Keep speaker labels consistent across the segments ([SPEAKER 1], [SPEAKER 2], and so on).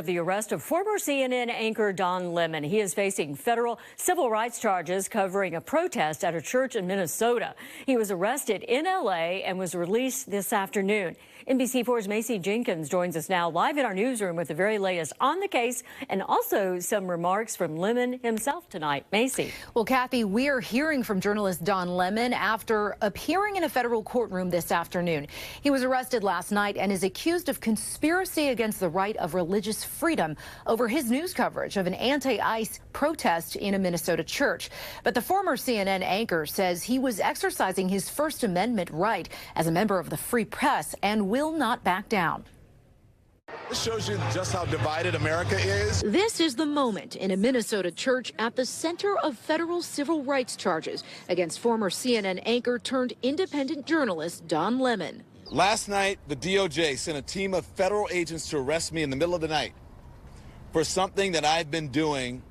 [SPEAKER 1] The arrest of former CNN anchor Don Lemon. He is facing federal civil rights charges covering a protest at a church in Minnesota. He was arrested in L.A. and was released this afternoon. NBC4's Macy Jenkins joins us now live in our newsroom with the very latest on the case and also some remarks from Lemon himself tonight. Macy.
[SPEAKER 2] Well, Kathy, we are hearing from journalist Don Lemon after appearing in a federal courtroom this afternoon. He was arrested last night and is accused of conspiracy against the right of religious freedom over his news coverage of an anti-ICE protest in a Minnesota church. But the former CNN anchor says he was exercising his First Amendment right as a member of the free press and will not back down.
[SPEAKER 3] This shows you just how divided America is.
[SPEAKER 2] This is the moment in a Minnesota church at the center of federal civil rights charges against former CNN anchor turned independent journalist Don Lemon.
[SPEAKER 3] Last night, the DOJ sent a team of federal agents to arrest me in the middle of the night for something that I've been doing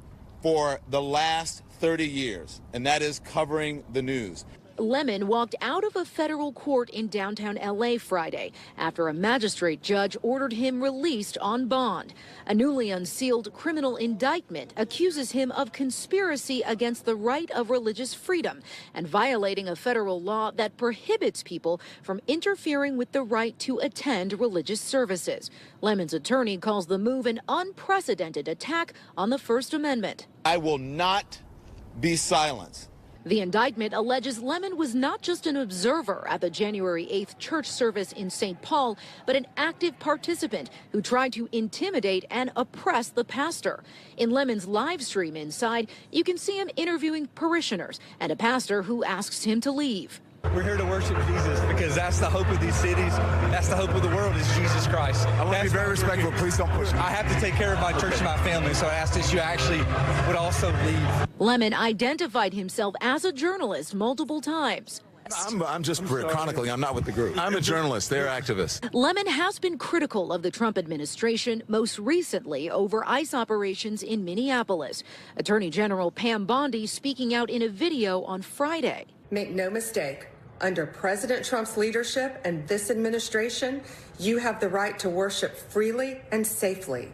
[SPEAKER 3] for the last 30 years, and that is covering the news.
[SPEAKER 2] Lemon walked out of a federal court in downtown L.A. Friday after a magistrate judge ordered him released on bond. A newly unsealed criminal indictment accuses him of conspiracy against the right of religious freedom and violating a federal law that prohibits people from interfering with the right to attend religious services. Lemon's attorney calls the move an unprecedented attack on the First Amendment.
[SPEAKER 3] I will not be silenced.
[SPEAKER 2] The indictment alleges Lemon was not just an observer at the January 8th church service in St. Paul, but an active participant who tried to intimidate and oppress the pastor. In Lemon's live stream inside, you can see him interviewing parishioners and a pastor who asks him to leave.
[SPEAKER 4] We're here to worship Jesus because that's the hope of these cities. That's the hope of the world is Jesus Christ.
[SPEAKER 3] I want to be very respectful. Please don't push me.
[SPEAKER 4] I have to take care of my church and my family, so I asked that you actually would also leave.
[SPEAKER 2] Lemon identified himself as a journalist multiple times.
[SPEAKER 3] I'm just chronicling. I'm not with the group. I'm a journalist. They're activists.
[SPEAKER 2] Lemon has been critical of the Trump administration, most recently over ICE operations in Minneapolis. Attorney General Pam Bondi speaking out in a video on Friday.
[SPEAKER 5] Make no mistake, under President Trump's leadership and this administration, you have the right to worship freely and safely.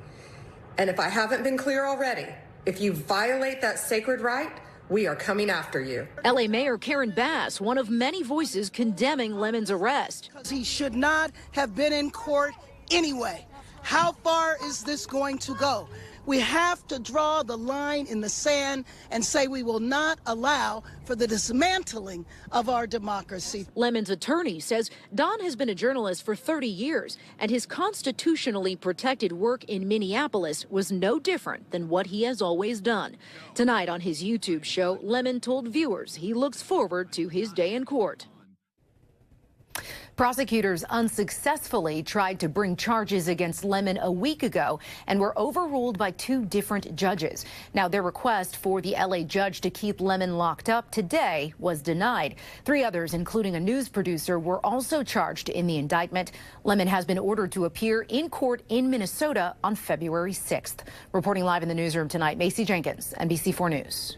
[SPEAKER 5] And if I haven't been clear already, if you violate that sacred right, we are coming after you.
[SPEAKER 2] L.A. Mayor Karen Bass, one of many voices condemning Lemon's arrest.
[SPEAKER 6] He should not have been in court anyway. How far is this going to go? We have to draw the line in the sand and say we will not allow for the dismantling of our democracy.
[SPEAKER 2] Lemon's attorney says Don has been a journalist for 30 years, and his constitutionally protected work in Minneapolis was no different than what he has always done. Tonight on his YouTube show, Lemon told viewers he looks forward to his day in court. Prosecutors unsuccessfully tried to bring charges against Lemon a week ago and were overruled by two different judges. Now, their request for the L.A. judge to keep Lemon locked up today was denied. Three others, including a news producer, were also charged in the indictment. Lemon has been ordered to appear in court in Minnesota on February 6th. Reporting live in the newsroom tonight, Macy Jenkins, NBC4 News.